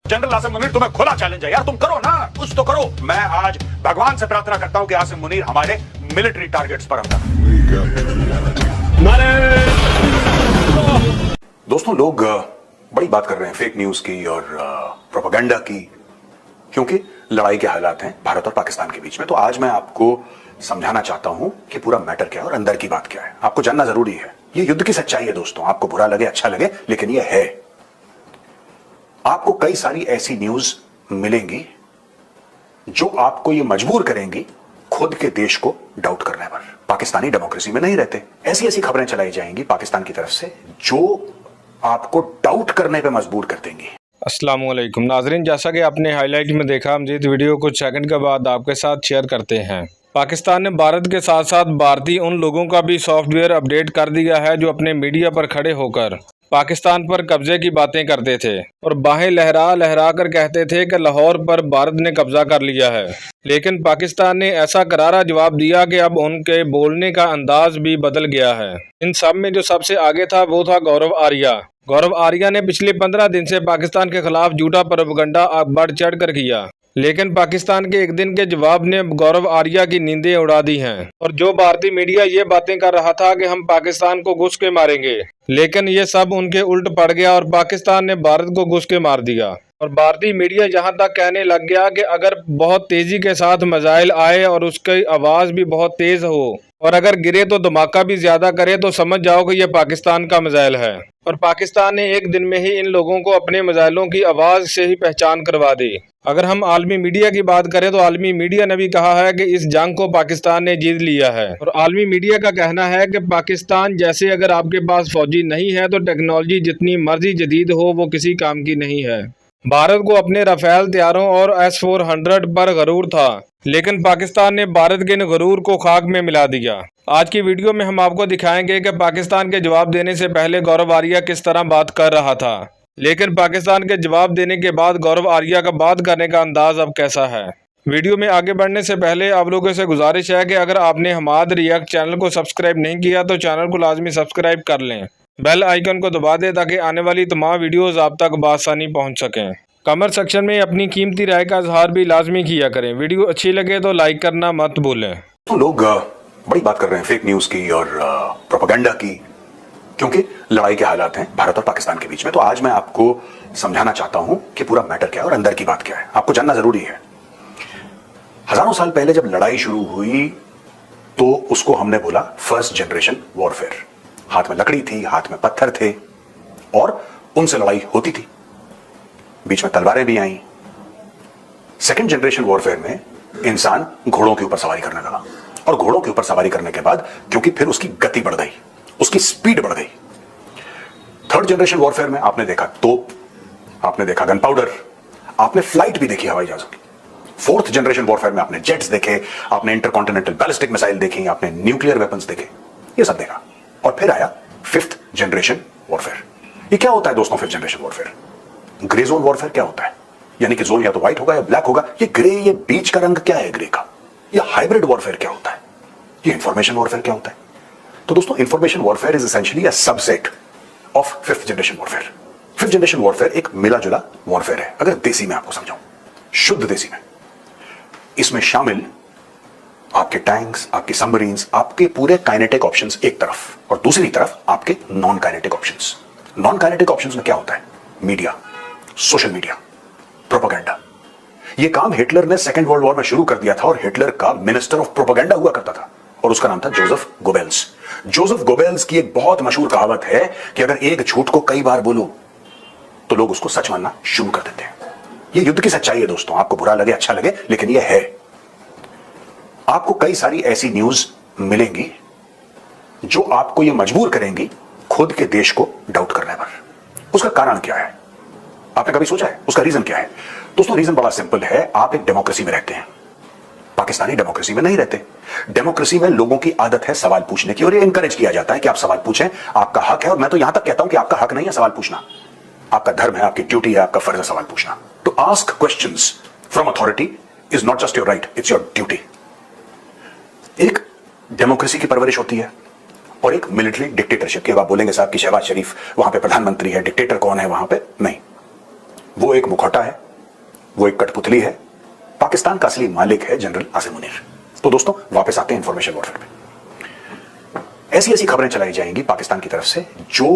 General Asim Munir, तुम्हें खुला challenge है यार, तुम करो ना, कुछ तो करो। मैं आज भगवान से प्रार्थना करता हूं कि आसिम मुनीर हमारे मिलिट्री टारगेट्स पर हमला। दोस्तों, लोग बड़ी बात कर रहे हैं फेक न्यूज की और प्रोपेगेंडा की, क्योंकि लड़ाई के हालात हैं भारत और पाकिस्तान के बीच में। तो आज मैं आपको समझाना चाहता हूं कि पूरा मैटर क्या है और अंदर की बात क्या है। आपको जानना जरूरी है। ये युद्ध की सच्चाई है दोस्तों, आपको बुरा लगे अच्छा लगे, लेकिन ये है। आपको कई सारी ऐसी न्यूज मिलेंगी जो आपको ये मजबूर करेंगी खुद के देश को डाउट करने पर। पाकिस्तानी डेमोक्रेसी में नहीं रहते। ऐसी ऐसी खबरें चलाई जाएंगी पाकिस्तान की तरफ से जो आपको डाउट करने पे मजबूर कर देंगी। अस्सलामुअलैकुम नाजरीन, जैसा कि आपने हाईलाइट में देखा, मजीद वीडियो कुछ सेकंड के बाद आपके साथ शेयर करते हैं। पाकिस्तान ने भारत के साथ साथ भारतीय उन लोगों का भी सॉफ्टवेयर अपडेट कर दिया है जो अपने मीडिया पर खड़े होकर पाकिस्तान पर कब्जे की बातें करते थे और बाहें लहरा लहरा कर कहते थे कि लाहौर पर भारत ने कब्जा कर लिया है। लेकिन पाकिस्तान ने ऐसा करारा जवाब दिया कि अब उनके बोलने का अंदाज भी बदल गया है। इन सब में जो सबसे आगे था वो था गौरव आर्या। गौरव आर्या ने पिछले 15 दिन से पाकिस्तान के खिलाफ झूठा प्रोपेगेंडा बढ़ चढ़ कर किया, लेकिन पाकिस्तान के एक दिन के जवाब ने गौरव आर्या की नींदें उड़ा दी हैं। और जो भारतीय मीडिया ये बातें कर रहा था कि हम पाकिस्तान को घुस के मारेंगे, लेकिन ये सब उनके उल्ट पड़ गया और पाकिस्तान ने भारत को घुस के मार दिया। और भारतीय मीडिया यहाँ तक कहने लग गया कि अगर बहुत तेजी के साथ मिसाइल आए और उसकी आवाज भी बहुत तेज हो और अगर गिरे तो धमाका भी ज्यादा करे तो समझ जाओ कि यह पाकिस्तान का मिसाइल है। और पाकिस्तान ने एक दिन में ही इन लोगों को अपने मिसाइलों की आवाज से ही पहचान करवा दी। अगर हम आलमी मीडिया की बात करें तो आलमी मीडिया ने भी कहा है कि इस जंग को पाकिस्तान ने जीत लिया है। और आलमी मीडिया का कहना है कि पाकिस्तान जैसे अगर आपके पास फौजी नहीं है तो टेक्नोलॉजी जितनी मर्जी जदीद हो वो किसी काम की नहीं है। भारत को अपने राफेल तैयारों और S-400 पर गरूर था, लेकिन पाकिस्तान ने भारत के इन गरूर को खाक में मिला दिया। आज की वीडियो में हम आपको दिखाएंगे कि पाकिस्तान के जवाब देने से पहले गौरव आर्या किस तरह बात कर रहा था, लेकिन पाकिस्तान के जवाब देने के बाद गौरव आर्या का बात करने का अंदाज अब कैसा है। वीडियो में आगे बढ़ने से पहले आप लोगों से गुजारिश है कि अगर आपने हमाद रिएक्ट चैनल को सब्सक्राइब नहीं किया तो चैनल को लाजमी सब्सक्राइब कर लें, बेल आइकन को दबा दें ताकि आने वाली तमाम वीडियोस आप तक बआसानी पहुंच सकें। कमेंट सेक्शन में अपनी कीमती राय का इजहार भी लाजमी किया करें। वीडियो अच्छी लगे तो लाइक करना मत भूलें। तो लोग बड़ी बात कर रहे हैं फेक न्यूज की और प्रोपेगेंडा की, क्योंकि लड़ाई के हालात हैं भारत और पाकिस्तान के बीच में। तो आज मैं आपको समझाना चाहता हूं कि पूरा मैटर क्या है और अंदर की बात क्या है। आपको जानना जरूरी है। हजारों साल पहले जब लड़ाई शुरू हुई तो उसको हमने बोला फर्स्ट जनरेशन वॉरफेयर। हाथ में लकड़ी थी, हाथ में पत्थर थे और उनसे लड़ाई होती थी, बीच में तलवारें भी आईं। सेकंड जनरेशन वॉरफेयर में इंसान घोड़ों के ऊपर सवारी करने लगा और घोड़ों के ऊपर सवारी करने के बाद क्योंकि फिर उसकी गति बढ़ गई, उसकी स्पीड बढ़ गई। थर्ड जनरेशन वॉरफेयर में आपने देखा तोप, आपने देखा गन पाउडर, आपने फ्लाइट भी देखी हवाई जहाजों की। फोर्थ जनरेशन वॉरफेयर में आपने जेट्स देखे, आपने इंटरकॉन्टिनेंटल बैलिस्टिक मिसाइल देखी, आपने न्यूक्लियर वेपन्स देखे, ये सब देखा। और फिर आया फिफ्थ जनरेशन वॉरफेयर। ये क्या होता है दोस्तों fifth generation warfare? Grey zone warfare क्या होता है? यानी कि जोन या तो व्हाइट होगा या ब्लैक होगा। ये ग्रे, ये बीच का रंग क्या है ग्रे का? ये हाइब्रिड वॉरफेयर क्या होता है? ये इंफॉर्मेशन वॉरफेयर क्या होता है? तो दोस्तों, information warfare is essentially a subset of fifth generation warfare. Fifth generation warfare एक मिला जुला वॉरफेयर है, अगर देसी में आपको समझाऊं, शुद्ध देसी में। इसमें शामिल आपके टैंक्स, आपके सबमरीन्स, आपके पूरे काइनेटिक ऑप्शंस एक तरफ और दूसरी तरफ आपके non kinetic options. Non kinetic options में क्या होता है? Media, social media, propaganda. यह काम हिटलर ने सेकेंड वर्ल्ड वॉर में शुरू कर दिया था और हिटलर का मिनिस्टर ऑफ प्रोपेगेंडा हुआ करता था और उसका नाम था जोसेफ गोबेल्स। जोसेफ गोबेल्स की एक बहुत मशहूर कहावत है कि अगर एक झूठ को कई बार बोलो तो लोग उसको सच मानना शुरू कर देते हैं। यह युद्ध की सच्चाई है दोस्तों, आपको बुरा लगे अच्छा लगे, लेकिन यह है। आपको कई सारी ऐसी न्यूज मिलेंगी जो आपको यह मजबूर करेंगी खुद के देश को डाउट करने पर। उसका कारण क्या है? आपने कभी सोचा है उसका रीजन क्या है? दोस्तों, रीजन बड़ा सिंपल है। आप एक डेमोक्रेसी में रहते हैं, पाकिस्तानी डेमोक्रेसी में नहीं रहते। डेमोक्रेसी में लोगों की आदत है सवाल पूछने की और ये इनकरेज किया जाता है कि आप सवाल पूछें, आपका हक है। और मैं तो यहां तक कहता हूं कि आपका हक नहीं है सवाल पूछना, आपका धर्म है, आपकी ड्यूटी है, आपका फर्ज है सवाल पूछना। तो ask questions from authority is not just your right, it's your duty. एक डेमोक्रेसी की परवरिश होती है और एक मिलिट्री डिक्टेटरशिप की। आप बोलेंगे साहब कि शहबाज शरीफ वहां पे प्रधानमंत्री है, डिक्टेटर कौन है वहां पे? नहीं, वो एक मुखौटा है, वो एक कठपुतली है। पाकिस्तान का असली मालिक है जनरल आसिम मुनीर। तो दोस्तों वापस आते हैं इंफॉर्मेशन वॉरफेयर पे। ऐसी ऐसी खबरें चलाई जाएंगी पाकिस्तान की तरफ से जो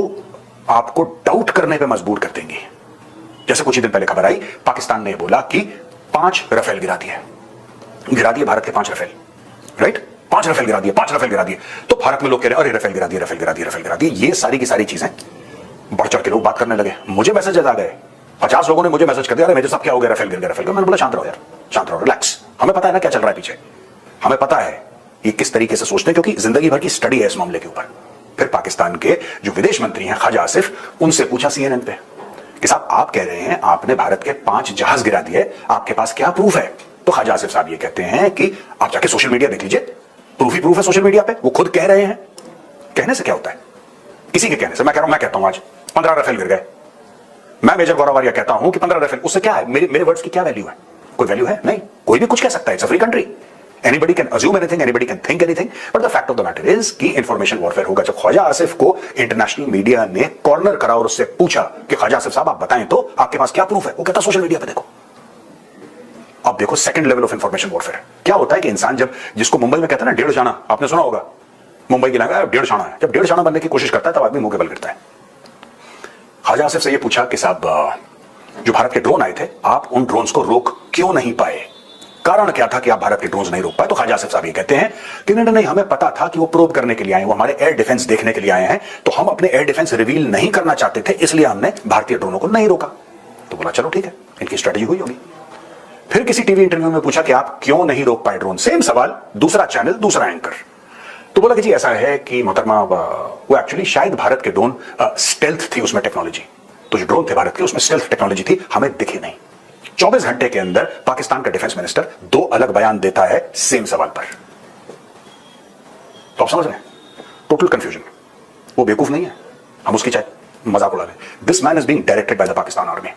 आपको डाउट करने पे मजबूर कर देंगी। जैसे कुछ ही दिन पहले खबर आई, पाकिस्तान ने बोला कि 5 रफेल गिरा दिए भारत के 5 रफेल, राइट? 5 रफेल गिरा दिए, 5 रफेल गिरा दिए। तो भारत में लोग कह रहे हैं अरे रफेल गिरा दिए, रफेल गिरा दिए, रफेल गिरा दिए। ये सारी की सारी चीजें बढ़ चढ़ के लोग बात करने लगे। मुझे मैसेज आ गए, 50 लोगों ने मुझे मैसेज कर दिया, अरे मेरे साहब क्या हो गया, रफेल गिर गया, रफेल गिर। मैंने बोला शांत रहो यार, शांत रहो, रिलैक्स। हमें पता है ना क्या चल रहा है पीछे, हमें पता है ये किस तरीके से सोचते हैं, क्योंकि जिंदगी भर की स्टडी है इस मामले के ऊपर। फिर पाकिस्तान के जो विदेश मंत्री हैं ख्वाजा आसिफ, उनसे पूछा सीएनएन पे कि साहब आप कह रहे हैं आपने भारत के 5 जहाज गिरा दिए, आपके पास क्या प्रूफ है? तो ख्वाजा आसिफ साहब ये कहते हैं कि आप जाके सोशल मीडिया देख लीजिए, प्रूफ ही प्रूफ है सोशल मीडिया पे। वो खुद कह रहे हैं। कहने से क्या होता है? किसी के कहने से। मैं कह रहा हूं, मैं कहता हूं आज 15 रफेल गिर गए, मैं मेजर गौरवारिया कहता हूं कि 15 रफेल, उससे क्या है? मेरे वर्ड्स की क्या वैल्यू है? कोई वैल्यू है? नहीं। कोई भी कुछ कह सकता है, it's a free country. Anybody can assume anything, anybody can think anything, but the fact of the matter is कि इंफॉर्मेशन वॉरफेयर होगा। जब ख्वाजा आसिफ को इंटरनेशनल मीडिया ने कॉर्नर करा और उससे पूछा कि ख्वाजा आसिफ साहब आप बताएं तो आपके पास क्या प्रूफ है, वो कहता सोशल मीडिया पे देखो। अब देखो second level of information warfare क्या होता है कि इंसान जब, जिसको मुंबई में कहते हैं ना डेढ़ शाना, आपने सुना होगा मुंबई की लैंग्वेज डेढ़ शाना है, जब डेढ़ शाना बनने की कोशिश करता है तब आदमी मुंह के बल गिरता है। ख्वाजा आसिफ से ये पूछा कि साहब जो भारत के ड्रोन आए थे, आप उन ड्रोन्स को रोक क्यों नहीं पाए? कारण क्या था कि आप भारत के ड्रोन्स नहीं रोक पाए? तो ख्वाजा आसिफ साहब ये कहते हैं कि नहीं, हमें पता था कि वो प्रोब करने के लिए आए, वो हमारे एयर डिफेंस देखने के लिए आए हैं, तो हम अपने एयर डिफेंस रिवील नहीं करना चाहते थे, इसलिए हमने भारतीय ड्रोनों को नहीं रोका। तो बोला चलो ठीक है, इनकी स्ट्रेटजी हुई होगी। फिर किसी टीवी इंटरव्यू में पूछा कि आप क्यों नहीं रोक पाए ड्रोन? सेम सवाल, दूसरा चैनल, दूसरा एंकर। तो बोला कि जी ऐसा है कि मोहतरमा वो एक्चुअली शायद भारत के ड्रोन स्टेल्थ थी उसमें टेक्नोलॉजी, तो जो ड्रोन थे भारत के उसमें स्टेल्थ टेक्नोलॉजी थी, हमें दिखे नहीं। 24 घंटे के अंदर पाकिस्तान का डिफेंस मिनिस्टर 2 अलग बयान देता है सेम सवाल पर। तो आप समझ रहे हैं, टोटल कंफ्यूजन। वो बेवकूफ नहीं है, हम उसकी चाहे मजाक उड़ा लें। This man is being directed by the Pakistan army.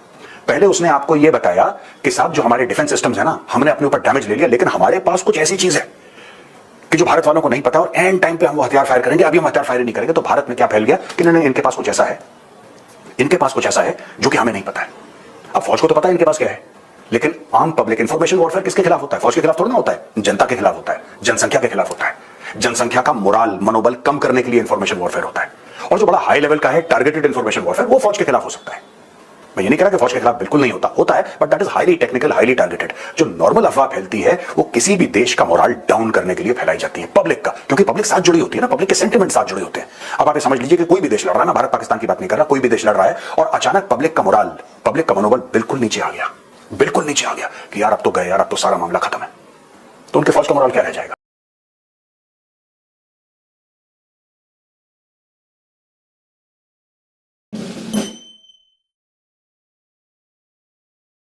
पहले उसने आपको यह बताया कि साहब जो हमारे डिफेंस सिस्टम्स है ना, हमने अपने ऊपर डैमेज ले लिया, लेकिन हमारे पास कुछ ऐसी चीज है कि जो भारत वालों को नहीं पता, और एंड टाइम पे हम वो हथियार फायर करेंगे। अभी हम हथियार फायर नहीं करेंगे। तो भारत में क्या फैल गया कि नहीं, इनके पास कुछ ऐसा है, इनके पास कुछ ऐसा है जो कि हमें नहीं पता है। अब फौज को तो पता है इनके पास क्या है, लेकिन आम पब्लिक इंफॉर्मेशन वॉरफेयर किसके खिलाफ होता है? फौज के खिलाफ थोड़ा ना होता है, जनता के खिलाफ होता है, जनसंख्या के खिलाफ होता है। जनसंख्या का मोराल, मनोबल कम करने के लिए इंफॉर्मेशन वॉरफेयर होता है। और जो बड़ा हाई लेवल का है, टारगेटेड इंफॉर्मेशन वॉरफेयर, वो फौज के खिलाफ हो सकता है। मैं ये नहीं कह रहा कि फौज के खिलाफ बिल्कुल नहीं होता है, but that is highly technical, highly targeted. जो नॉर्मल अफवाह फैलती है वो किसी भी देश का मोराल डाउन करने के लिए फैलाई जाती है, पब्लिक का, क्योंकि पब्लिक साथ जुड़ी होती है ना, पब्लिक के सेंटिमेंट साथ जुड़े होते हैं। अब आप ये समझ लीजिए कि कोई भी देश लड़ रहा है, मैं भारत पाकिस्तान की बात नहीं कर रहा, कोई भी देश लड़ रहा है और अचानक पब्लिक का मोराल, पब्लिक का मनोबल बिल्कुल नीचे आ गया, बिल्कुल नीचे आ गया कि यार अब तो गए, यार अब तो सारा मामला खत्म है। तो उनके फौज का मोराल क्या रह जाएगा?